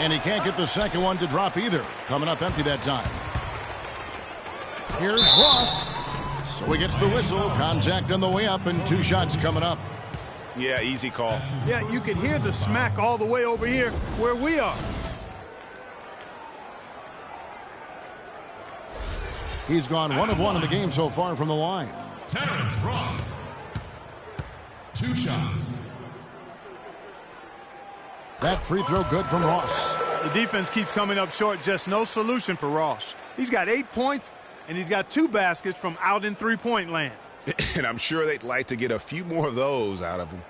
And he can't get the second one to drop either. Coming up empty that time. Here's Ross. So he gets the whistle. Contact on the way up and 2 shots coming up. Yeah, easy call. Yeah, you can hear the smack all the way over here where we are. He's gone 1 of 1 in the game so far from the line. Terrence Ross. 2 shots. That free throw good from Ross. The defense keeps coming up short. Just no solution for Ross. He's got 8 points, and he's got 2 baskets from out in three-point land. And I'm sure they'd like to get a few more of those out of him.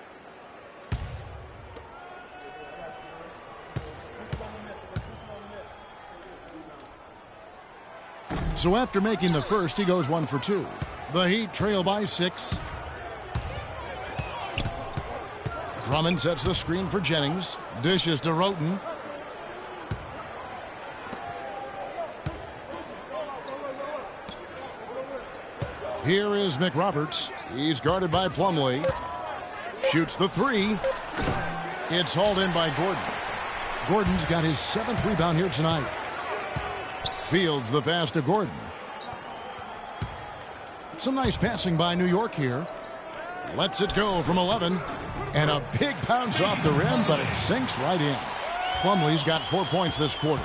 So after making the first, he goes 1 for 2. The Heat trail by 6. Drummond sets the screen for Jennings. Dishes to Roten. Here is McRoberts. He's guarded by Plumlee. Shoots the 3. It's hauled in by Gordon. Gordon's got his 7th rebound here tonight. Fields the pass to Gordon. Some nice passing by New York here. Lets it go from 11. And a big bounce off the rim, but it sinks right in. Plumlee's got 4 points this quarter.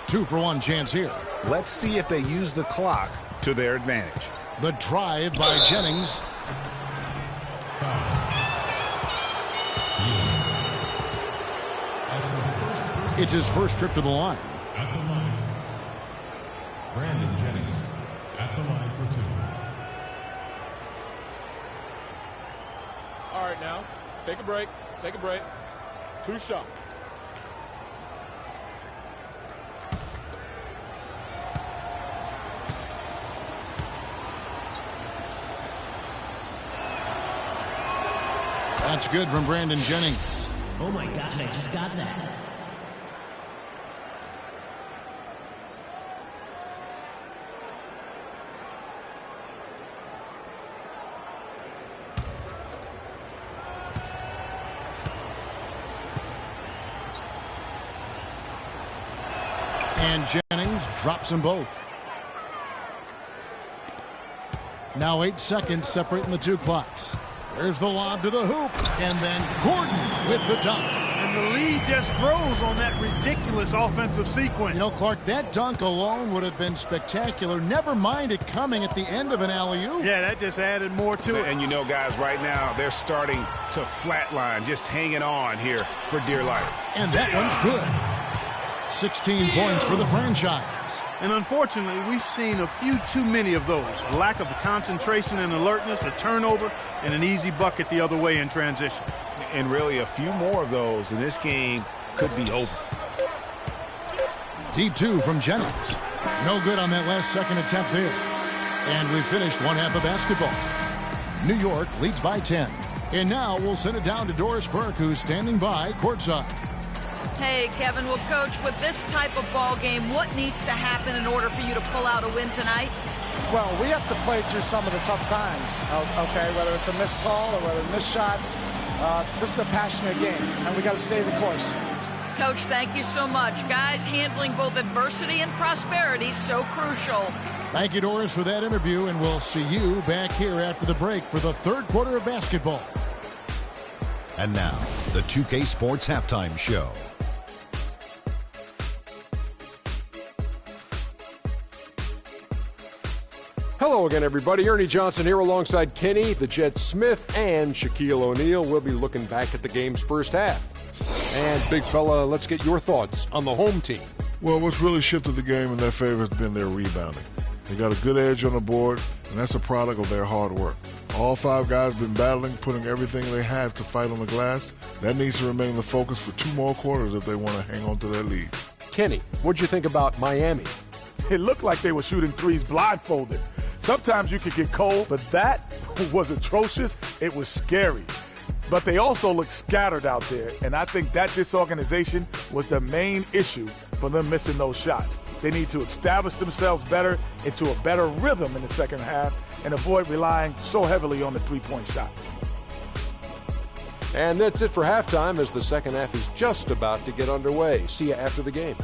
2 for 1 chance here. Let's see if they use the clock to their advantage. The drive by Jennings. It's his first trip to the line. At the line, Brandon Jennings at the line for 2. All right, now, take a break. Take a break. 2 shots. That's good from Brandon Jennings. Oh my gosh, I just got that. And Jennings drops them both. Now 8 seconds separating the 2 clocks. There's the lob to the hoop. And then Gordon with the dunk. And the lead just grows on that ridiculous offensive sequence. You know, Clark, that dunk alone would have been spectacular. Never mind it coming at the end of an alley-oop. Yeah, that just added more to it. And you know, guys, right now, they're starting to flatline, just hanging on here for dear life. And that one's good. 16 points for the franchise. And unfortunately, we've seen a few too many of those. A lack of concentration and alertness, a turnover, and an easy bucket the other way in transition. And really, a few more of those, and this game could be over. Deep 2 from Jennings. No good on that last second attempt there. And we finished 1 half of basketball. New York leads by 10. And now we'll send it down to Doris Burke, who's standing by courtside. Hey, Kevin. Well, Coach, with this type of ball game, what needs to happen in order for you to pull out a win tonight? Well, we have to play through some of the tough times, okay, whether it's a missed call or whether missed shots. This is a passionate game, and we got to stay the course. Coach, thank you so much. Guys, handling both adversity and prosperity, so crucial. Thank you, Doris, for that interview, and we'll see you back here after the break for the 3rd quarter of basketball. And now, the 2K Sports Halftime Show. Hello again, everybody. Ernie Johnson here alongside Kenny, the Jet Smith, and Shaquille O'Neal. We'll be looking back at the game's first half. And, big fella, let's get your thoughts on the home team. Well, what's really shifted the game in their favor has been their rebounding. They got a good edge on the board, and that's a product of their hard work. All 5 guys have been battling, putting everything they have to fight on the glass. That needs to remain the focus for 2 more quarters if they want to hang on to their lead. Kenny, what'd you think about Miami? It looked like they were shooting threes blindfolded. Sometimes you could get cold, but that was atrocious. It was scary. But they also looked scattered out there, and I think that disorganization was the main issue for them missing those shots. They need to establish themselves better into a better rhythm in the second half and avoid relying so heavily on the three-point shot. And that's it for halftime as the second half is just about to get underway. See you after the game.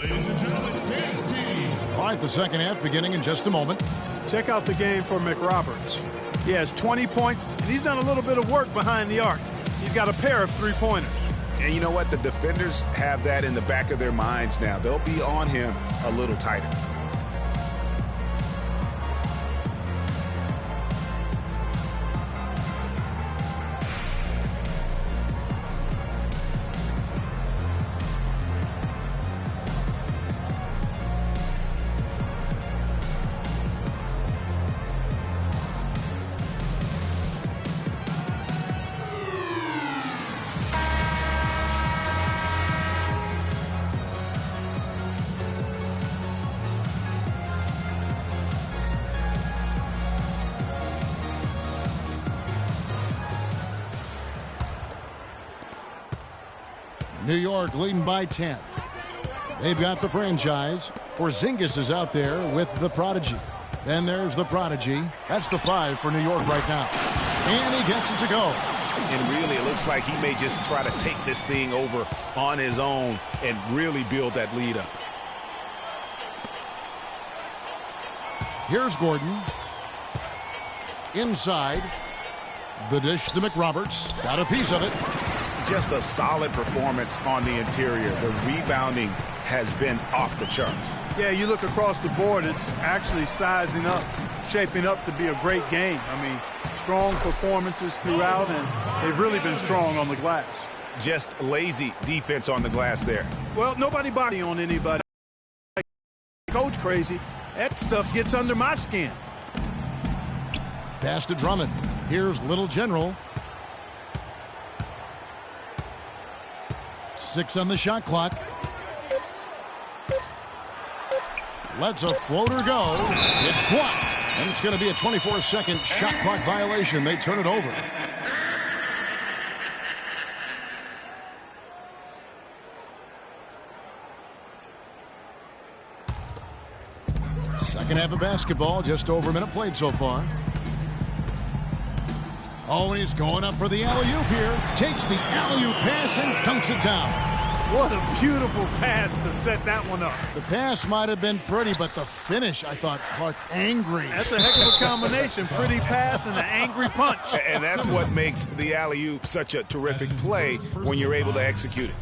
Ladies and gentlemen, dance team. All right, the second half beginning in just a moment. Check out the game for McRoberts. He has 20 points, and he's done a little bit of work behind the arc. He's got a pair of three-pointers. And you know what? The defenders have that in the back of their minds now. They'll be on him a little tighter. New York leading by 10. They've got the franchise. Porzingis is out there with the prodigy. Then there's the prodigy. That's the 5 for New York right now. And he gets it to go. And really, it looks like he may just try to take this thing over on his own and really build that lead up. Here's Gordon. Inside. The dish to McRoberts. Got a piece of it. Just a solid performance on the interior. The rebounding has been off the charts. Yeah, you look across the board, it's actually sizing up, shaping up to be a great game. I mean, strong performances throughout, and they've really been strong on the glass. Just lazy defense on the glass there. Well, nobody body on anybody. Coach crazy. That stuff gets under my skin. Pass to Drummond. Here's Little General. 6 on the shot clock. Lets a floater go. It's blocked. And it's going to be a 24-second shot clock violation. They turn it over. Second half of basketball, just over a minute played so far. Oh, and he's going up for the alley-oop here. Takes the alley-oop pass and dunks it down. What a beautiful pass to set that one up. The pass might have been pretty, but the finish, I thought, Clark, angry. That's a heck of a combination. Pretty pass and an angry punch. And that's what makes the alley-oop such a terrific play when you're able to execute it.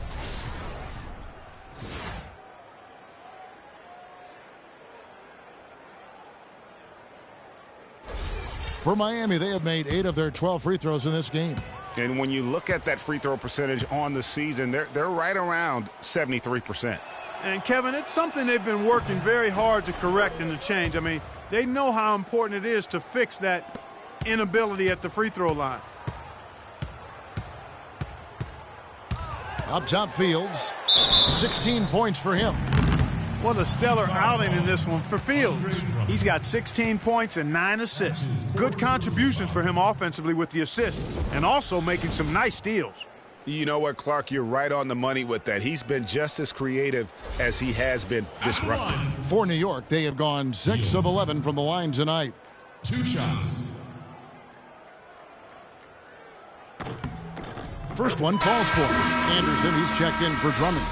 For Miami, they have made 8 of their 12 free throws in this game. And when you look at that free throw percentage on the season, they're right around 73%. And, Kevin, it's something they've been working very hard to correct and to change. I mean, they know how important it is to fix that inability at the free throw line. Up top, Fields. 16 points for him. What a stellar outing in this one for Fields. He's got 16 points and 9 assists. Good contributions for him offensively with the assist, and also making some nice steals. You know what, Clark? You're right on the money with that. He's been just as creative as he has been disruptive. For New York, they have gone 6 of 11 from the line tonight. 2 shots. First one falls for Anderson. He's checked in for Drummond.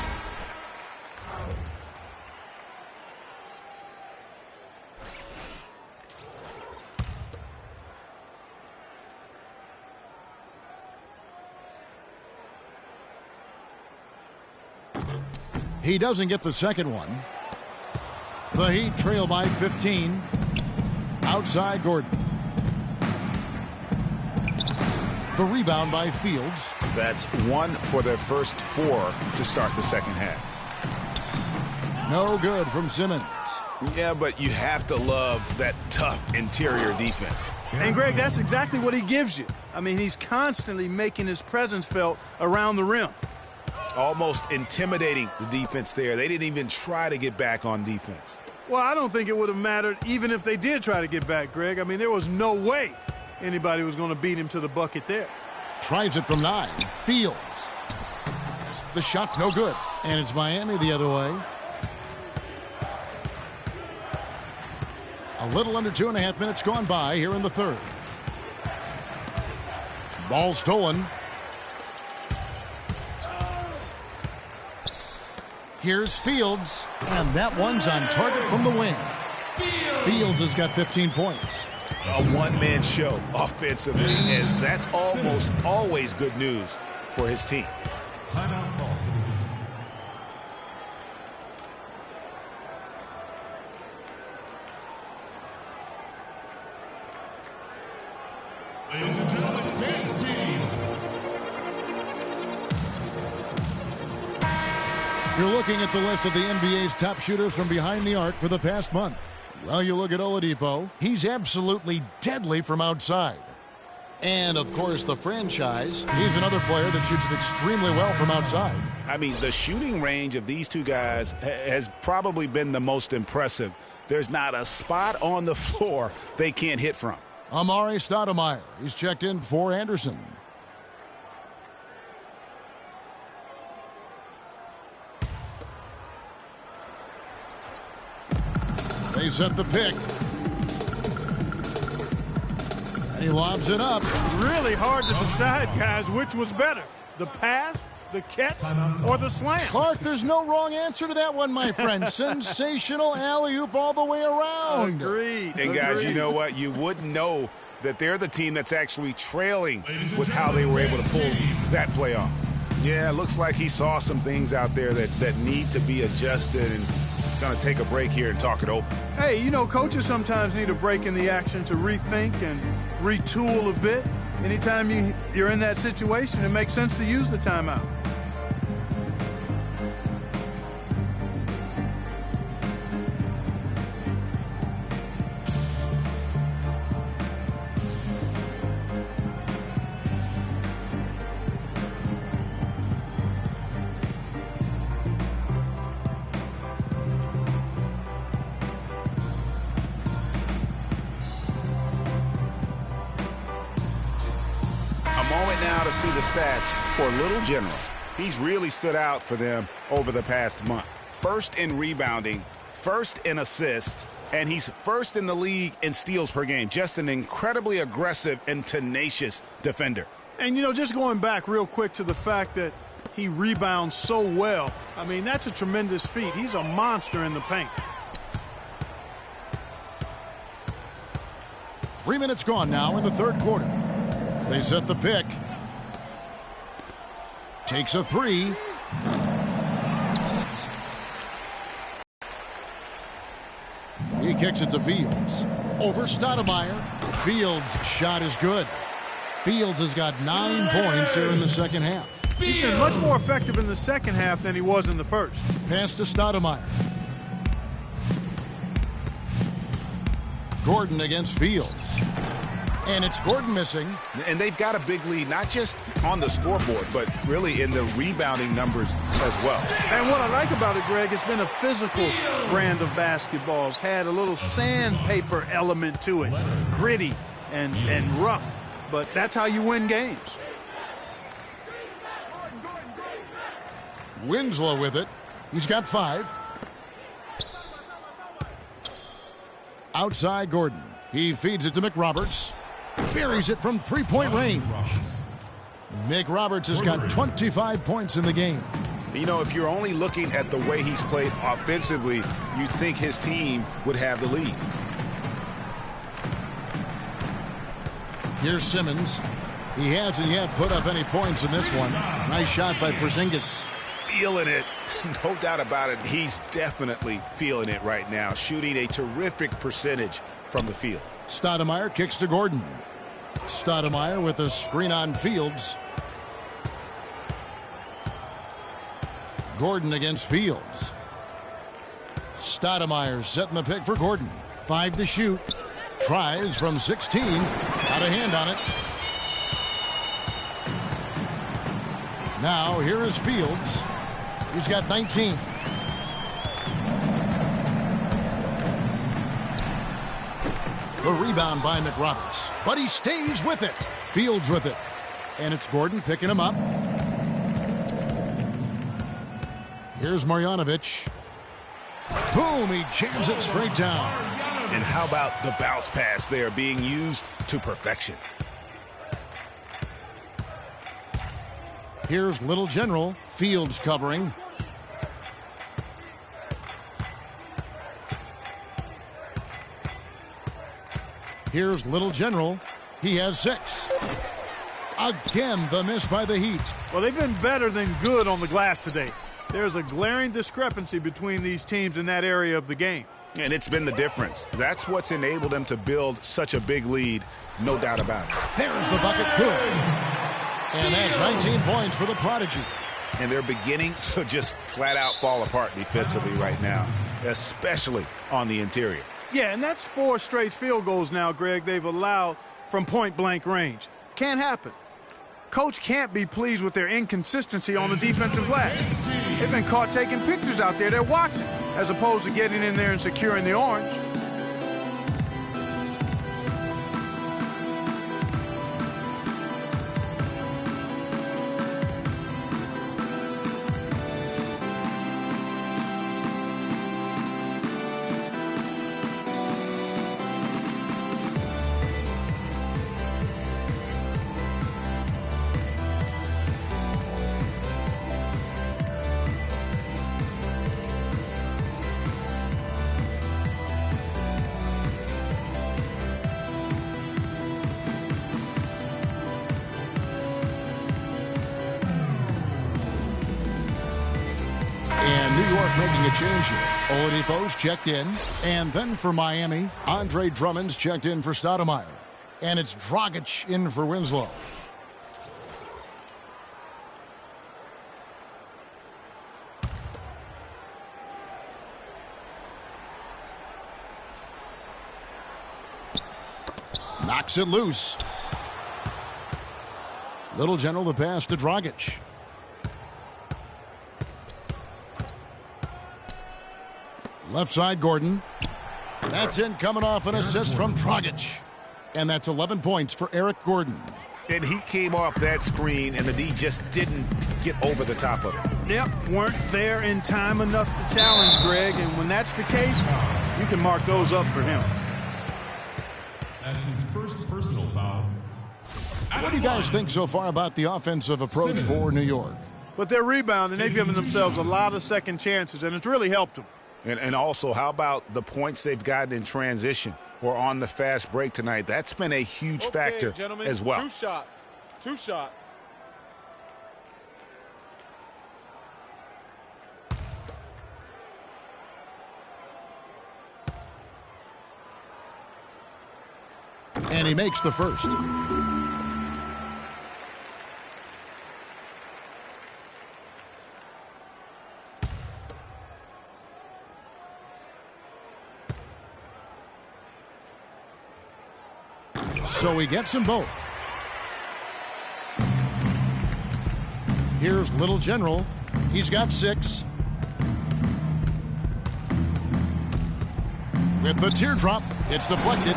He doesn't get the second one. The Heat trail by 15. Outside Gordon. The rebound by Fields. That's 1 for their first 4 to start the second half. No good from Simmons. Yeah, but you have to love that tough interior defense. And, Greg, that's exactly what he gives you. I mean, he's constantly making his presence felt around the rim. Almost intimidating the defense there. They didn't even try to get back on defense. Well, I don't think it would have mattered even if they did try to get back, Greg. I mean, there was no way anybody was going to beat him to the bucket there. Tries it from 9. Fields. The shot no good. And it's Miami the other way. A little under 2.5 minutes gone by here in the third. Ball stolen. Here's Fields, and that one's on target from the wing. Fields has got 15 points. A one-man show offensively, and that's almost always good news for his team. Timeout call for the Heat. Ladies and gentlemen, dance team. You're looking at the list of the NBA's top shooters from behind the arc for the past month. Well, you look at Oladipo, he's absolutely deadly from outside. And, of course, the franchise, he's another player that shoots it extremely well from outside. I mean, the shooting range of these two guys has probably been the most impressive. There's not a spot on the floor they can't hit from. Amari Stoudemire, he's checked in for Anderson. They set the pick. And he lobs it up. Really hard to decide, guys, which was better, the pass, the catch, or the slam. Clark, there's no wrong answer to that one, my friend. Sensational alley-oop all the way around. Agreed. And, guys, you know what? You wouldn't know that they're the team that's actually trailing with how they were able to pull that play off. Yeah, it looks like he saw some things out there that need to be adjusted, and he's going to take a break here and talk it over. Hey, you know, coaches sometimes need a break in the action to rethink and retool a bit. Anytime you're in that situation, it makes sense to use the timeout. Now to see the stats for Little General. He's really stood out for them over the past month. First in rebounding, first in assists, and he's first in the league in steals per game. Just an incredibly aggressive and tenacious defender. And, you know, just going back real quick to the fact that he rebounds so well, I mean, that's a tremendous feat. He's a monster in the paint. 3 minutes gone now in the third quarter. They set the pick. Takes a three. He kicks it to Fields. Over Stoudemire. Fields' shot is good. Fields has got 9 points here in the second half. He's been much more effective in the second half than he was in the first. Pass to Stoudemire. Gordon against Fields. And it's Gordon missing. And they've got a big lead, not just on the scoreboard, but really in the rebounding numbers as well. And what I like about it, Greg, it's been a physical brand of basketball. It's had a little sandpaper element to it. Gritty and rough. But that's how you win games. Winslow with it. He's got 5. Outside Gordon. He feeds it to McRoberts. Buries it from three-point range. McRoberts has got 25 points in the game. You know, if you're only looking at the way he's played offensively, you think his team would have the lead. Here's Simmons. He hasn't yet put up any points in this one. Nice shot by Porzingis. Feeling it. No doubt about it. He's definitely feeling it right now. Shooting a terrific percentage from the field. Stoudemire kicks to Gordon. Stoudemire with a screen on Fields. Gordon against Fields. Stoudemire setting the pick for Gordon. 5 to shoot. Tries from 16. Got a hand on it. Now here is Fields. He's got 19. The rebound by McRoberts. But he stays with it. Fields with it. And it's Gordon picking him up. Here's Marjanovic. Boom, he jams it straight down. And how about the bounce pass there being used to perfection? Here's Little General. Fields covering. Here's Little General. He has 6. Again, the miss by the Heat. Well, they've been better than good on the glass today. There's a glaring discrepancy between these teams in that area of the game. And it's been the difference. That's what's enabled them to build such a big lead, no doubt about it. There's the bucket. Good. And that's 19 points for the Prodigy. And they're beginning to just flat out fall apart defensively right now, especially on the interior. Yeah, and that's 4 straight field goals now, Greg, they've allowed from point-blank range. Can't happen. Coach can't be pleased with their inconsistency on the defensive glass. They've been caught taking pictures out there. They're watching, as opposed to getting in there and securing the orange. New York making a change here. Oladipo's checked in. And then for Miami, Andre Drummond's checked in for Stoudemire. And it's Dragic in for Winslow. Knocks it loose. Little General the pass to Dragic. Left side, Gordon. That's in, coming off an assist from Dragic. And that's 11 points for Eric Gordon. And he came off that screen, and the D just didn't get over the top of it. Yep, weren't there in time enough to challenge Greg, and when that's the case, you can mark those up for him. That's his first personal foul. What do you guys think so far about the offensive approach for New York? But they're rebounding. They've given themselves a lot of second chances, and it's really helped them. And also, how about the points they've gotten in transition or on the fast break tonight? That's been a huge factor gentlemen, as well. 2 shots. 2 shots. And he makes the first. So he gets them both. Here's Little General. He's got 6. With the teardrop, it's deflected.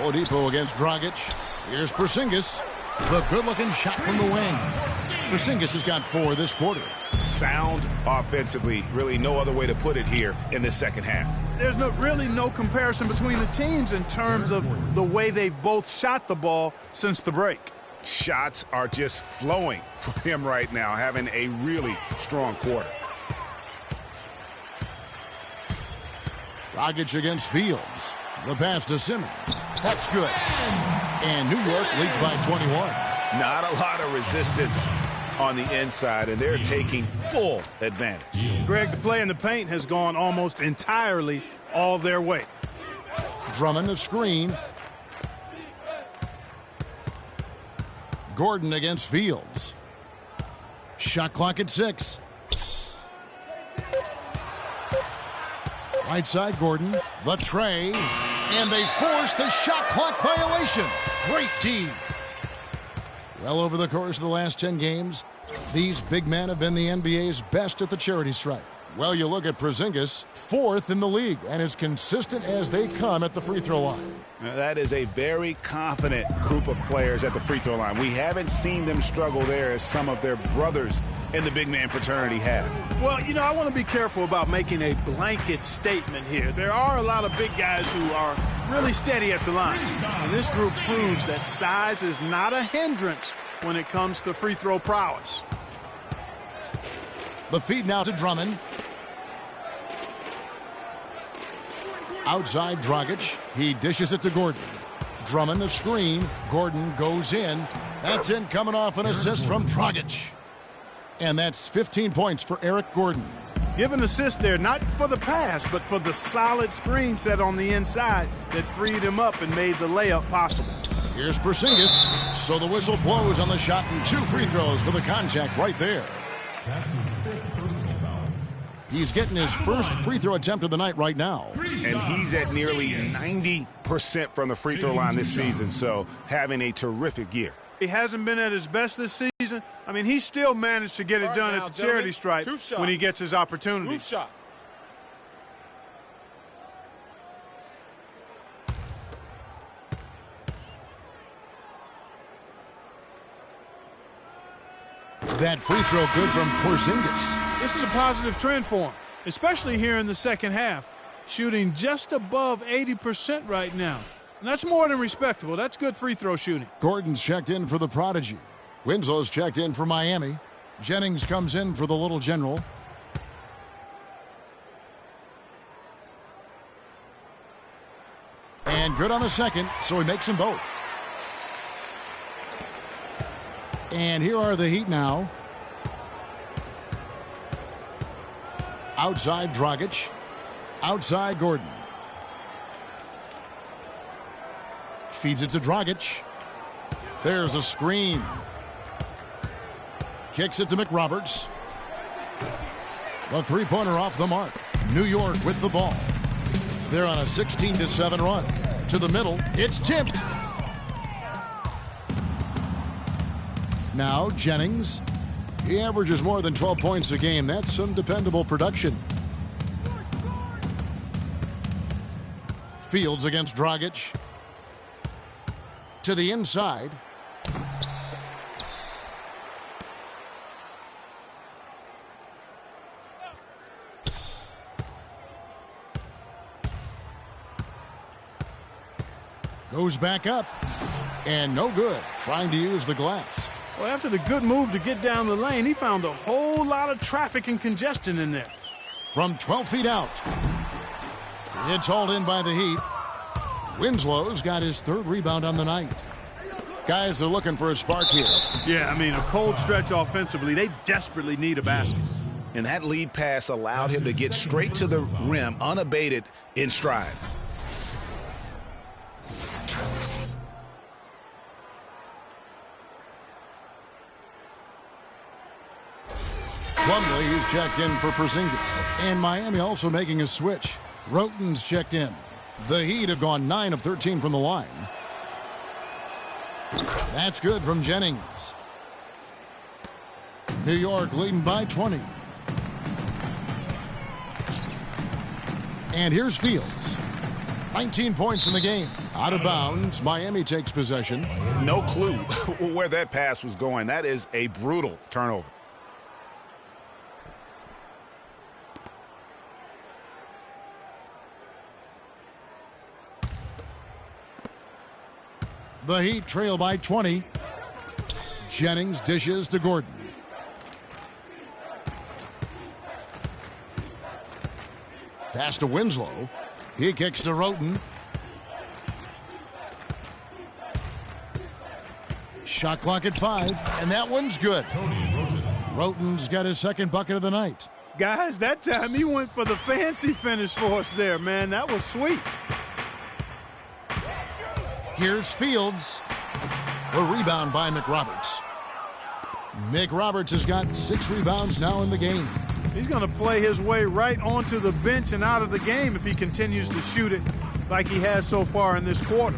Oladipo against Dragic. Here's Porzingis. The good-looking shot from the wing. Porzingis has got 4 this quarter. Sound offensively. Really no other way to put it here in the second half. There's really no comparison between the teams in terms of the way they've both shot the ball since the break. Shots are just flowing for him right now, having a really strong quarter. Dragic against Fields. The pass to Simmons. That's good. And New York leads by 21. Not a lot of resistance on the inside, and they're taking full advantage. Greg, the play in the paint has gone almost entirely all their way. Drummond a screen. Gordon against Fields. Shot clock at 6. Right side, Gordon. The tray. And they force the shot clock violation. Great team. Well, over the course of the last 10 games, these big men have been the NBA's best at the charity stripe. Well, you look at Porzingis, 4th in the league, and as consistent as they come at the free throw line. Now, that is a very confident group of players at the free throw line. We haven't seen them struggle there as some of their brothers in the big man fraternity have. Well, you know, I want to be careful about making a blanket statement here. There are a lot of big guys who are really steady at the line. And this group proves that size is not a hindrance when it comes to free throw prowess. The feed now to Drummond. Outside Dragic. He dishes it to Gordon. Drummond a screen. Gordon goes in. That's in, coming off an assist from Dragic. And that's 15 points for Eric Gordon. Give an assist there, not for the pass, but for the solid screen set on the inside that freed him up and made the layup possible. Here's Porzingis. So the whistle blows on the shot and 2 free throws for the contact right there. That's his 5th personal foul. He's getting his first free throw attempt of the night right now. And he's at nearly 90% from the free throw line this season, so having a terrific year. He hasn't been at his best this season. I mean, he still managed to get it done at the charity stripe when he gets his opportunity. Hoop shots. That free throw good from Porzingis. This is a positive trend for him, especially here in the second half. Shooting just above 80% right now. And that's more than respectable. That's good free throw shooting. Gordon's checked in for the Prodigy. Winslow's checked in for Miami. Jennings comes in for the Little General. And good on the second, so he makes them both. And here are the Heat now. Outside Dragic. Outside Gordon. Feeds it to Dragic. There's a screen. Kicks it to McRoberts. The three-pointer off the mark. New York with the ball. They're on a 16-7 run. To the middle. It's tipped. Now Jennings. He averages more than 12 points a game. That's some dependable production. Fields against Dragic. To the inside. Goes back up. And no good. Trying to use the glass. Well, after the good move to get down the lane, he found a whole lot of traffic and congestion in there. From 12 feet out. It's hauled in by the Heat. Winslow's got his 3rd rebound on the night. Guys are looking for a spark here. Yeah, I mean, a cold stretch offensively. They desperately need a basket. And that lead pass allowed him to get straight to the rim unabated in stride. Plumlee, he's checked in for Porzingis. And Miami also making a switch. Roten's checked in. The Heat have gone 9 of 13 from the line. That's good from Jennings. New York leading by 20. And here's Fields. 19 points in the game. Out of bounds. Miami takes possession. No clue where that pass was going. That is a brutal turnover. The Heat trail by 20. Jennings dishes to Gordon. Pass to Winslow. He kicks to Roten. Shot clock at 5, and that one's good. Roten's got his 2nd bucket of the night. Guys, that time he went for the fancy finish for us there, man. That was sweet. Here's Fields. A rebound by McRoberts. McRoberts has got 6 rebounds now in the game. He's going to play his way right onto the bench and out of the game if he continues to shoot it like he has so far in this quarter.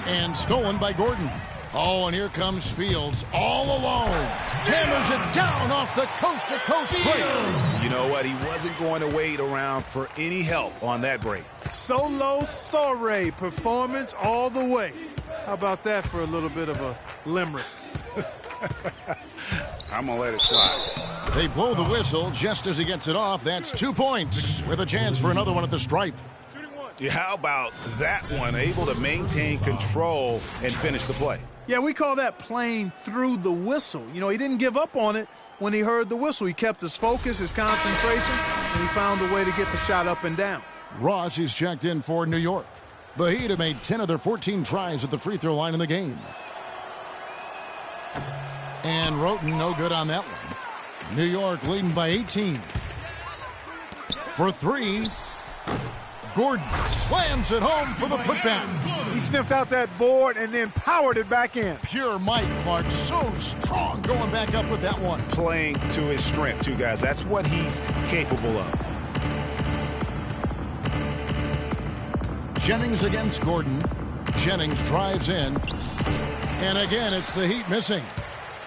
And stolen by Gordon. Oh, and here comes Fields all alone. Hammers it down off the coast-to-coast break. You know what? He wasn't going to wait around for any help on that break. Solo soiree performance all the way. How about that for a little bit of a limerick? I'm going to let it slide. They blow the whistle just as he gets it off. That's 2 points with a chance for another one at the stripe. Yeah, how about that one? Able to maintain control and finish the play. Yeah, we call that playing through the whistle. You know, he didn't give up on it when he heard the whistle. He kept his focus, his concentration, and he found a way to get the shot up and down. Ross is checked in for New York. The Heat have made 10 of their 14 tries at the free throw line in the game. And Roten no good on that one. New York leading by 18. For three, Gordon slams it home for the putback. He sniffed out that board and then powered it back in. Pure Mike Clark, so strong going back up with that one. Playing to his strength, too, guys. That's what he's capable of. Jennings against Gordon. Jennings drives in. And again, it's the Heat missing.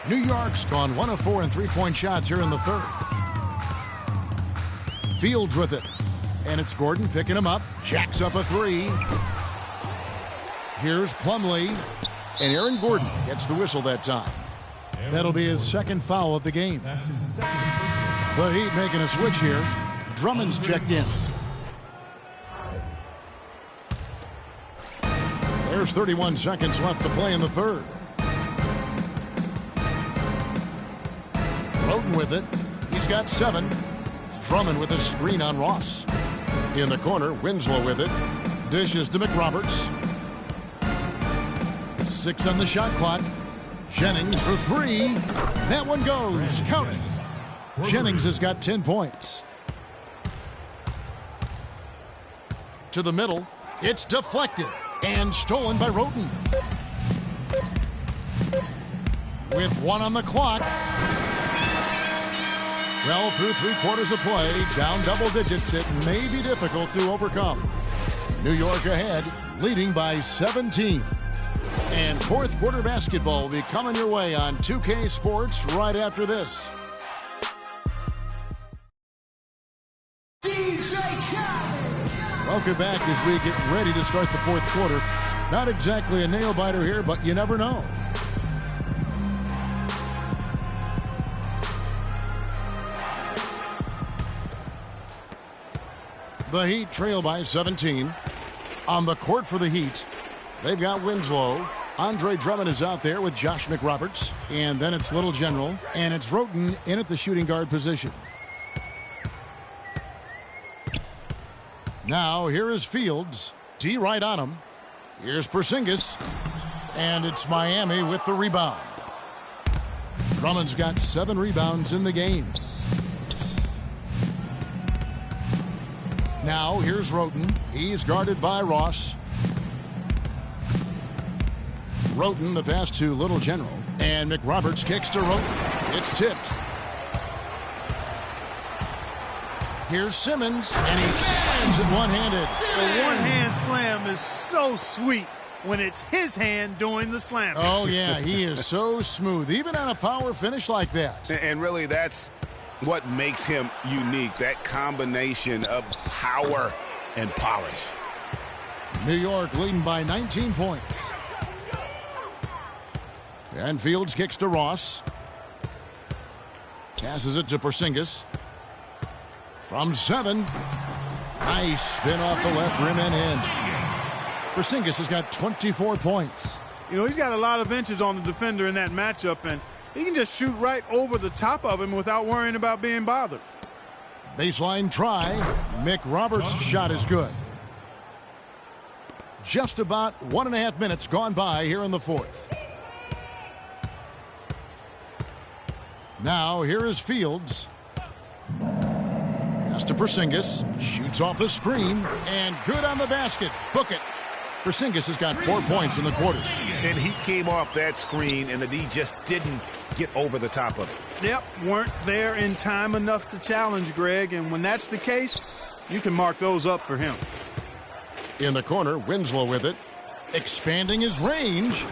New York's gone 1 of 4 in three-point shots here in the third. Fields with it. And it's Gordon picking him up. Jacks up a three. Here's Plumlee. And Aaron Gordon gets the whistle that time. That'll be his second foul of the game. The Heat making a switch here. Drummond's checked in. There's 31 seconds left to play in the third. Roten with it. He's got 7. Drummond with a screen on Ross. In the corner, Winslow with it. Dishes to McRoberts. 6 on the shot clock. Jennings for 3. That one goes. Count it. Jennings has got 10 points. To the middle. It's deflected and stolen by Roten. With 1 on the clock. Well, through 3/4 of play, down double digits, it may be difficult to overcome. New York ahead, leading by 17. And fourth quarter basketball will be coming your way on 2K Sports right after this. Welcome back as we get ready to start the fourth quarter. Not exactly a nail-biter here, but you never know. The Heat trail by 17. On the court for the Heat, they've got Winslow. Andre Drummond is out there with Josh McRoberts. And then it's Little General. And it's Roten in at the shooting guard position. Now, here is Fields. D right on him. Here's Porzingis. And it's Miami with the rebound. Drummond's got 7 rebounds in the game. Now, here's Roten. He's guarded by Ross. Roten, the pass to Little General. And McRoberts kicks to Roten. It's tipped. Here's Simmons, and he slams it one-handed. The one-hand slam is so sweet when it's his hand doing the slam. Oh, yeah, he is so smooth, even on a power finish like that. And really, that's what makes him unique, that combination of power and polish. New York leading by 19 points. And Fields kicks to Ross. Passes it to Porzingis. From 7. Nice spin off the left rim and in. Porzingis has got 24 points. You know, he's got a lot of inches on the defender in that matchup, and he can just shoot right over the top of him without worrying about being bothered. Baseline try. McRoberts' shot is good. Just about 1.5 minutes gone by here in the fourth. Now, here is Fields. Pass to Porzingis. Shoots off the screen. And good on the basket. Book it. Porzingis has got 4 points in the quarter. And he came off that screen, and the D just didn't get over the top of it. Yep, weren't there in time enough to challenge Greg. And when that's the case, you can mark those up for him. In the corner, Winslow with it. Expanding his range.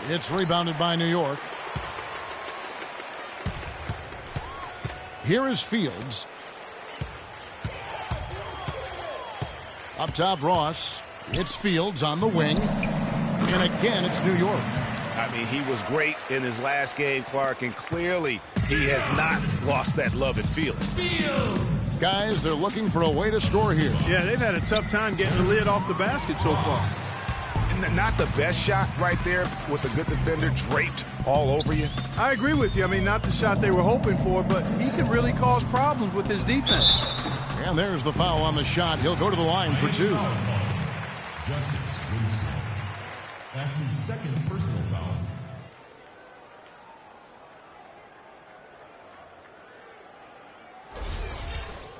It's rebounded by New York. Here is Fields. Up top, Ross. It's Fields on the wing. And again, it's New York. I mean, he was great in his last game, Clark, and clearly he has not lost that love and feeling. Guys, they're looking for a way to score here. Yeah, they've had a tough time getting the lid off the basket so far. Not the best shot right there with a good defender draped all over you. I agree with you. I mean, not the shot they were hoping for, but he could really cause problems with his defense. And there's the foul on the shot. He'll go to the line for 2. Justice Winston. That's his second personal foul.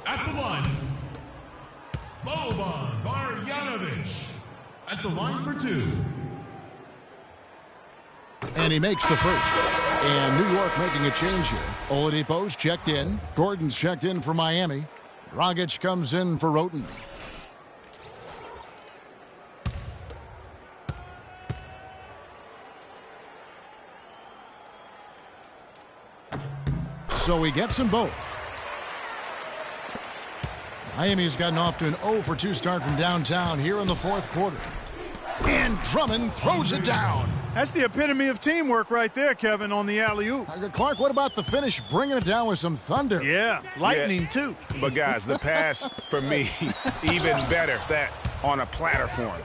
At the line, Boban Marjanovic. At the line for 2. And he makes the first. And New York making a change here. Oladipo's checked in. Gordon's checked in for Miami. Dragic comes in for Roten. So he gets them both. Miami's gotten off to an 0-for-2 start from downtown here in the fourth quarter. And Drummond throws it down. That's the epitome of teamwork right there, Kevin, on the alley-oop. Clark, what about the finish? Bringing it down with some thunder. Yeah, lightning too. But guys, the pass for me, even better, that on a platter form.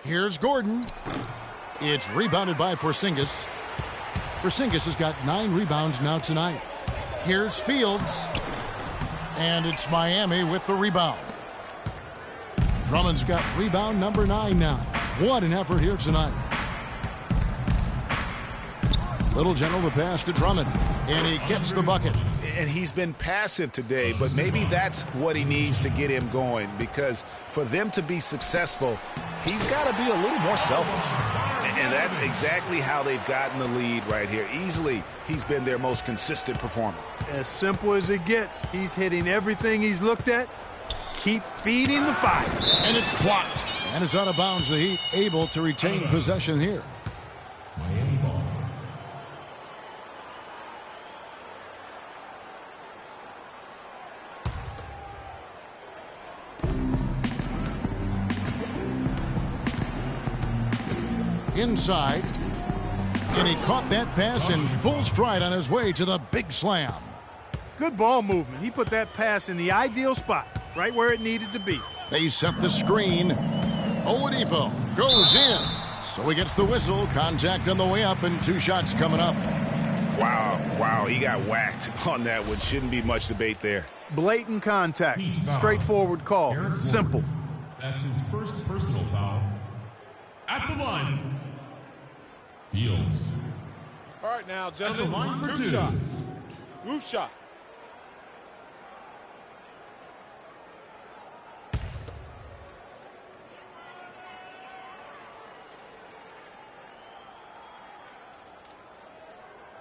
Here's Gordon. It's rebounded by Porzingis. Porzingis has got 9 rebounds now tonight. Here's Fields. And it's Miami with the rebound. Drummond's got rebound number 9 now. What an effort here tonight. Little General the pass to Drummond. And he gets the bucket. And he's been passive today, but maybe that's what he needs to get him going, because for them to be successful, he's got to be a little more selfish. And that's exactly how they've gotten the lead right here. Easily, he's been their most consistent performer. As simple as it gets. He's hitting everything he's looked at. Keep feeding the fire. And it's blocked. And it's out of bounds. The Heat able to retain possession here. Miami ball. Inside. And he caught that pass in full stride on his way to the big slam. Good ball movement. He put that pass in the ideal spot, right where it needed to be. They set the screen. Oladipo goes in. So he gets the whistle. Contact on the way up and 2 shots coming up. Wow, he got whacked on that one. Shouldn't be much debate there. Blatant contact. Straightforward call. Simple. That's his first personal foul. At the line, Fields. All right, now, gentlemen, At the line for group 2. shots. Group shots.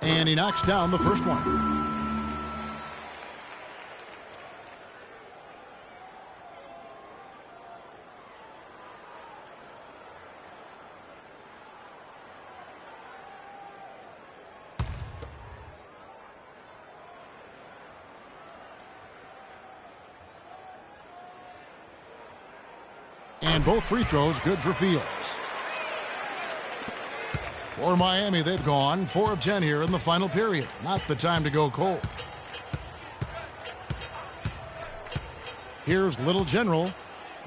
And he knocks down the first one. And both free throws good for Fields. For Miami, they've gone 4 of 10 here in the final period. Not the time to go cold. Here's Little General.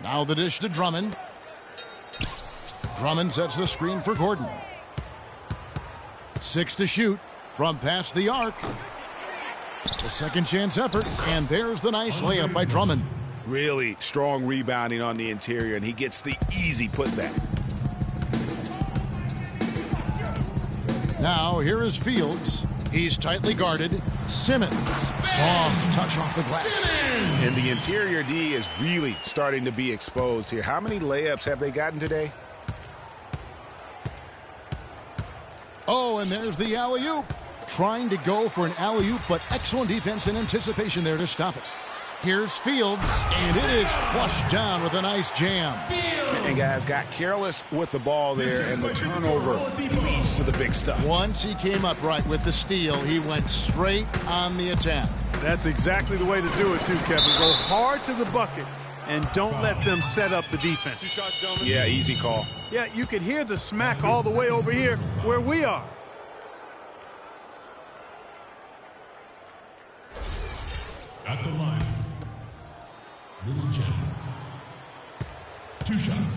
Now the dish to Drummond. Drummond sets the screen for Gordon. 6 to shoot from past the arc. The second chance effort, and there's the nice layup by Drummond. Really strong rebounding on the interior, and he gets the easy putback. Now here is Fields. He's tightly guarded. Simmons. Soft touch off the glass. And the interior D is really starting to be exposed here. How many layups have they gotten today? Oh, and there's the alley-oop. Trying to go for an alley-oop, but excellent defense and anticipation there to stop it. Here's Fields, and it is flushed down with a nice jam. And guys got careless with the ball there, and the turnover leads to the big stuff. Once he came up right with the steal, he went straight on the attack. That's exactly the way to do it, too, Kevin. Go hard to the bucket and don't let them set up the defense. Yeah, easy call. Yeah, you could hear the smack all the way over here where we are. At the line, Little Jen. 2 shots.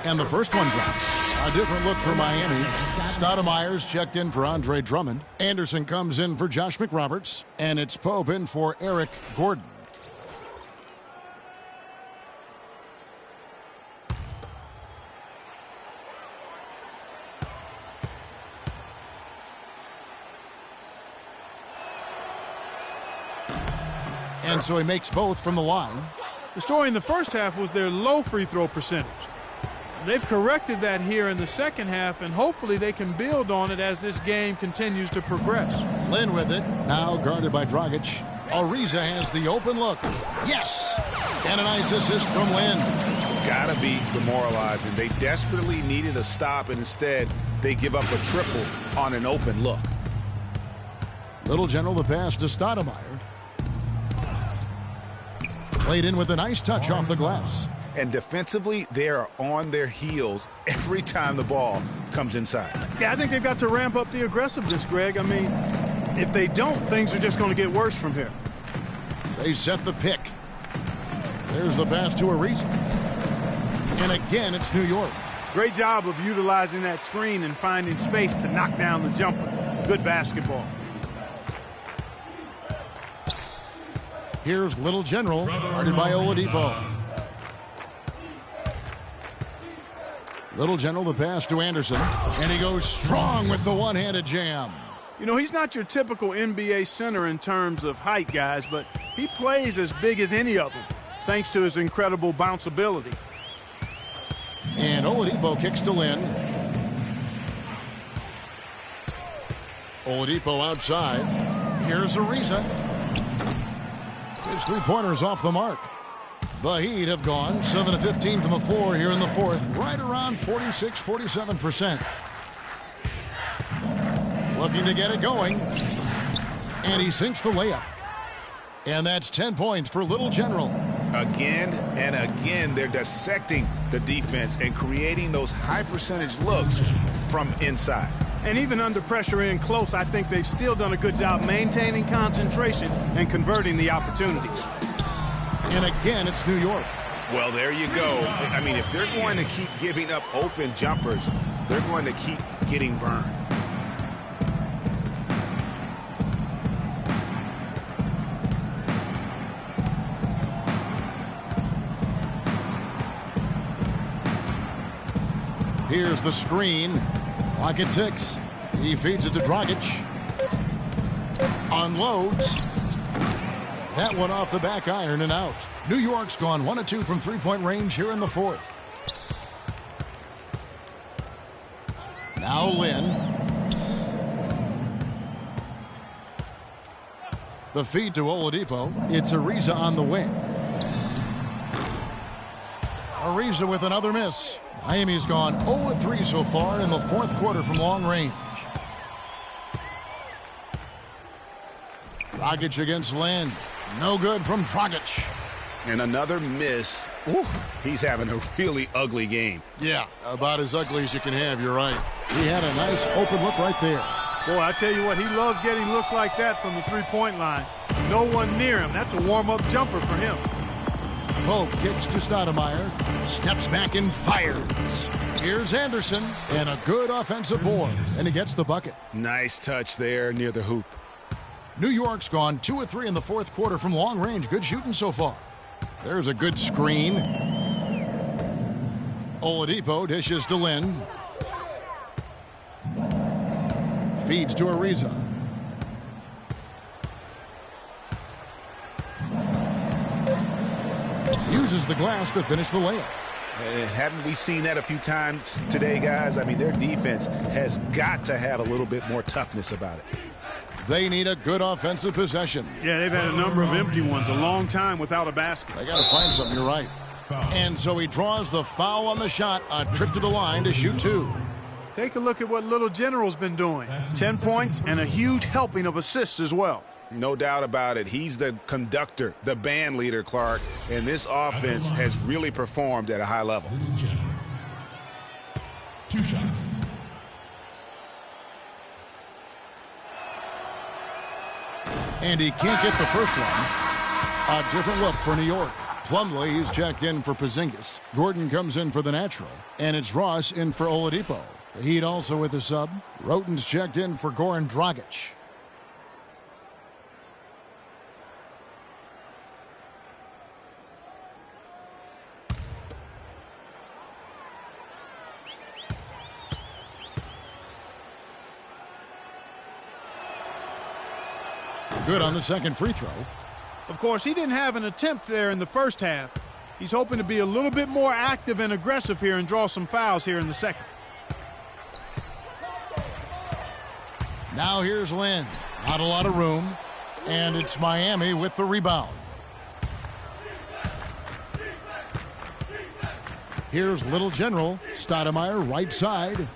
And the first one drops. A different look for Miami. Stoudemire's checked in for Andre Drummond. Anderson comes in for Josh McRoberts. And it's Pope in for Eric Gordon. And so he makes both from the line. The story in the first half was their low free throw percentage. They've corrected that here in the second half, and hopefully they can build on it as this game continues to progress. Lynn with it, now guarded by Dragic. Ariza has the open look. Yes! And a nice assist from Lynn. Gotta be demoralizing. They desperately needed a stop, and instead they give up a triple on an open look. Little General the pass to Stoudemire. Played in with a nice touch off the glass. And defensively, they are on their heels every time the ball comes inside. Yeah, I think they've got to ramp up the aggressiveness, Greg. I mean, if they don't, things are just going to get worse from here. They set the pick. There's the pass to Ariza. And again, it's New York. Great job of utilizing that screen and finding space to knock down the jumper. Good basketball. Here's Little General, guarded by Oladipo. Little General the pass to Anderson, and he goes strong with the one-handed jam. You know, he's not your typical NBA center in terms of height, guys, but he plays as big as any of them, thanks to his incredible bounce ability. And Oladipo kicks to Lynn. Oladipo outside. Here's Ariza. His three-pointers off the mark. The Heat have gone 7 of 15 from the floor here in the fourth, right around 46-47%. Looking to get it going. And he sinks the layup. And that's 10 points for Little General. Again and again, they're dissecting the defense and creating those high-percentage looks from inside. And even under pressure in close, I think they've still done a good job maintaining concentration and converting the opportunities. And again, it's New York. Well, there you go. I mean, if they're going to keep giving up open jumpers, they're going to keep getting burned. Here's the screen. Clock at 6. He feeds it to Dragic. Unloads. That one off the back iron and out. New York's gone 1 of 2 from three-point range here in the fourth. Now Lynn. The feed to Oladipo. It's Ariza on the wing. Ariza with another miss. Miami's gone 0 of 3 so far in the fourth quarter from long range. Dragic against Lynn. No good from Dragic. And another miss. Ooh, he's having a really ugly game. Yeah, about as ugly as you can have, you're right. He had a nice open look right there. Boy, I tell you what, he loves getting looks like that from the three-point line. No one near him. That's a warm-up jumper for him. Pope kicks to Stoudemire, steps back and fires. Here's Anderson, and a good offensive board, and he gets the bucket. Nice touch there near the hoop. New York's gone 2 of 3 in the fourth quarter from long range. Good shooting so far. There's a good screen. Oladipo dishes to Lynn. Feeds to Ariza. Uses the glass to finish the layup. And haven't we seen that a few times today, guys? I mean, their defense has got to have a little bit more toughness about it. They need a good offensive possession. Yeah, they've had a number of empty ones, a long time without a basket. They got to find something, you're right. And so he draws the foul on the shot, a trip to the line to shoot 2. Take a look at what Little General's been doing. 10 points and a huge helping of assists as well. No doubt about it. He's the conductor, the band leader, Clark, and this offense has really performed at a high level. 2 shots. And he can't get the first one. A different look for New York. Plumlee is checked in for Porzingis. Gordon comes in for the natural. And it's Ross in for Oladipo. The Heat also with a sub. Roten's checked in for Goran Dragic. Good on the second free throw. Of course, he didn't have an attempt there in the first half. He's hoping to be a little bit more active and aggressive here and draw some fouls here in the second. Now here's Lynn. Not a lot of room. And it's Miami with the rebound. Here's Little General. Stoudemire right side.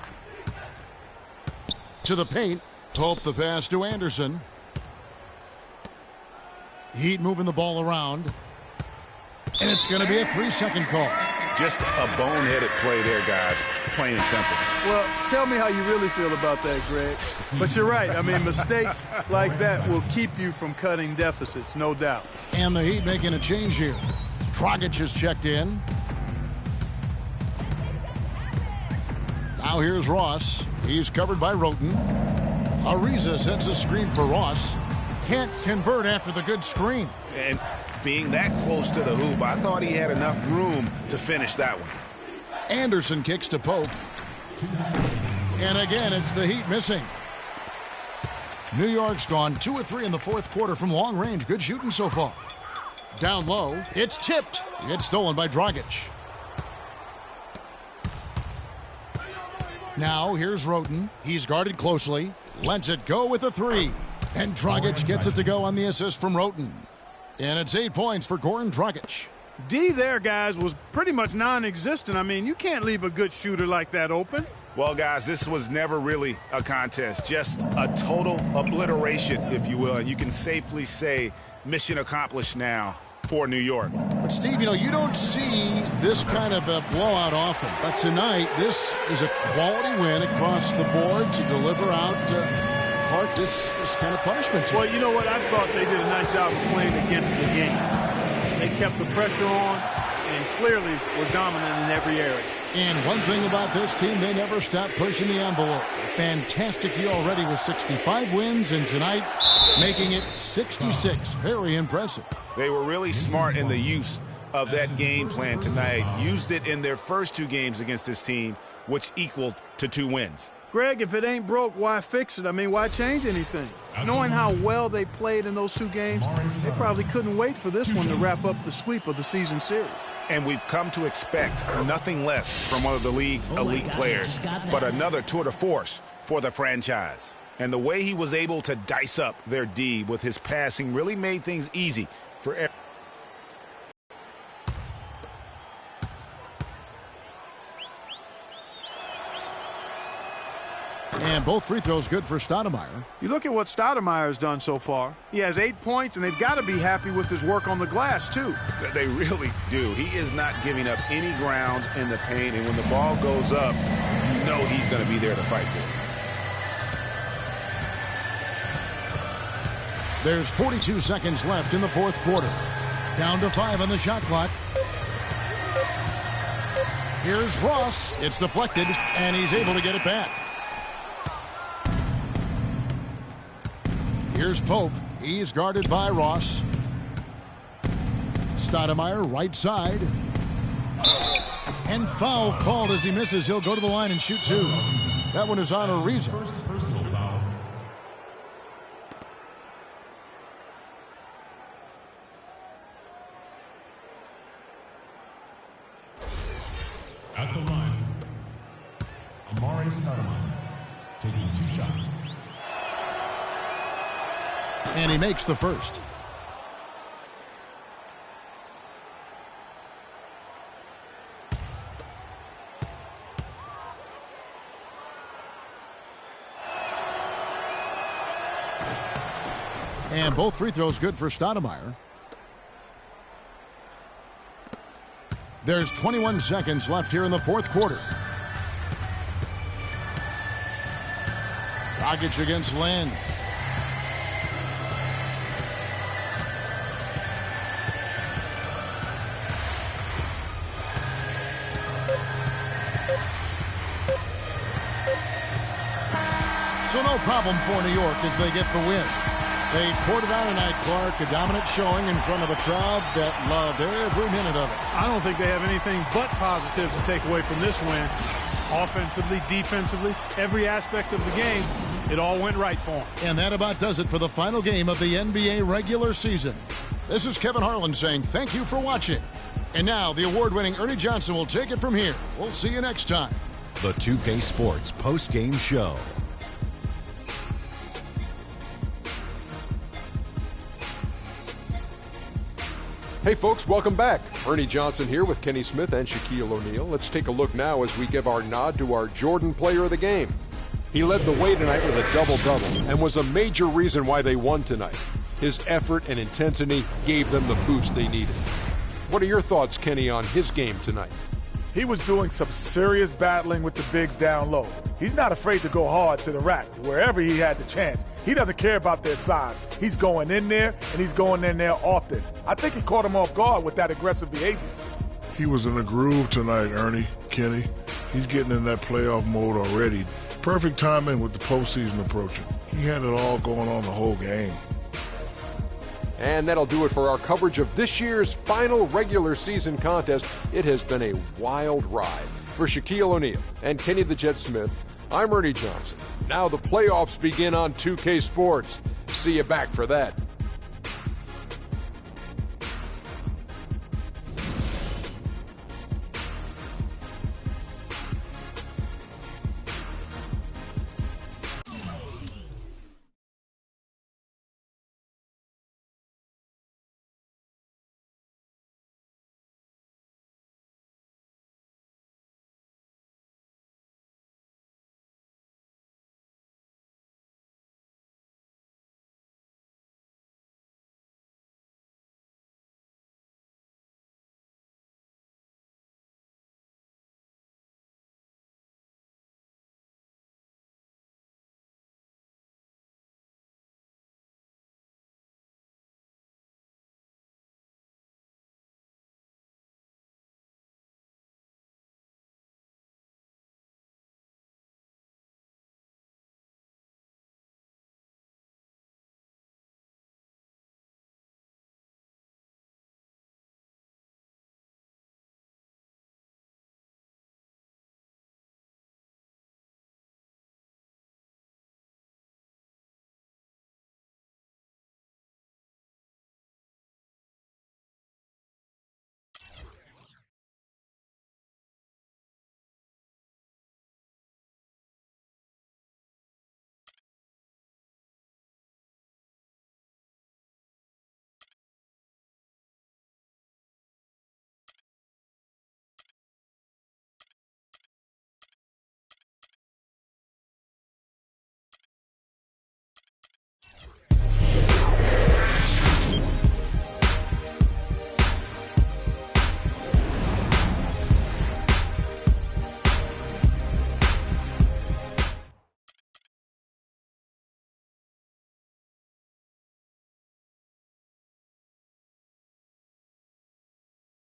To the paint. Pope the pass to Anderson. Heat moving the ball around. And it's going to be a 3-second call. Just a boneheaded play there, guys. Plain and simple. Well, tell me how you really feel about that, Greg. But you're right. I mean, mistakes like that will keep you from cutting deficits, no doubt. And the Heat making a change here. Dragic is checked in. Now here's Ross. He's covered by Roten. Ariza sets a screen for Ross. Can't convert after the good screen. And being that close to the hoop, I thought he had enough room to finish that one. Anderson kicks to Pope. And again, it's the Heat missing. New York's gone 2 of 3 in the fourth quarter from long range. Good shooting so far. Down low, it's tipped. It's stolen by Dragic. Now here's Roten. He's guarded closely. Lets it go with a 3. And Dragic gets it to go on the assist from Roten. And it's 8 points for Goran Dragic. D there, guys, was pretty much non-existent. I mean, you can't leave a good shooter like that open. Well, guys, this was never really a contest. Just a total obliteration, if you will. And you can safely say mission accomplished now for New York. But, Steve, you know, you don't see this kind of a blowout often. But tonight, this is a quality win across the board to deliver out Clark, this kind of punishment. Well, you know what? I thought they did a nice job of playing against the game. They kept the pressure on and clearly were dominant in every area. And one thing about this team, they never stop pushing the envelope. A fantastic year already with 65 wins, and tonight making it 66. Very impressive. They were really smart in the use of that game plan tonight. Used it in their first 2 games against this team, which equaled to 2 wins. Greg, if it ain't broke, why fix it? I mean, why change anything? Knowing how well they played in those 2 games, they probably couldn't wait for this one to wrap up the sweep of the season series. And we've come to expect nothing less from one of the league's elite players, but another tour de force for the franchise. And the way he was able to dice up their D with his passing really made things easy for everyone. And both free throws good for Stoudemire. You look at what Stoudemire's done so far. He has 8 points, and they've got to be happy with his work on the glass, too. They really do. He is not giving up any ground in the paint, and when the ball goes up, you know he's going to be there to fight for it. There's 42 seconds left in the fourth quarter. Down to 5 on the shot clock. Here's Ross. It's deflected, and he's able to get it back. Here's Pope. He's guarded by Ross. Stoudemire right side. And foul called as he misses. He'll go to the line and shoot 2. That one is on Ariza. At the line, Amari Stoudemire, taking 2 shots. And he makes the first. And both free throws good for Stoudemire. There's 21 seconds left here in the fourth quarter. Dragic against Lynn. So no problem for New York as they get the win. They poured it out tonight, Clark. A dominant showing in front of a crowd that loved every minute of it. I don't think they have anything but positives to take away from this win. Offensively, defensively, every aspect of the game, it all went right for them. And that about does it for the final game of the NBA regular season. This is Kevin Harlan saying thank you for watching. And now the award-winning Ernie Johnson will take it from here. We'll see you next time. The 2K Sports post-game show. Hey folks, welcome back. Ernie Johnson here with Kenny Smith and Shaquille O'Neal. Let's take a look now as we give our nod to our Jordan player of the game. He led the way tonight with a double-double and was a major reason why they won tonight. His effort and intensity gave them the boost they needed. What are your thoughts, Kenny, on his game tonight? He was doing some serious battling with the bigs down low. He's not afraid to go hard to the rack wherever he had the chance. He doesn't care about their size. He's going in there, and he's going in there often. I think he caught him off guard with that aggressive behavior. He was in a groove tonight, Ernie, Kenny. He's getting in that playoff mode already. Perfect timing with the postseason approaching. He had it all going on the whole game. And that'll do it for our coverage of this year's final regular season contest. It has been a wild ride. For Shaquille O'Neal and Kenny the Jet Smith, I'm Ernie Johnson. Now the playoffs begin on 2K Sports. See you back for that.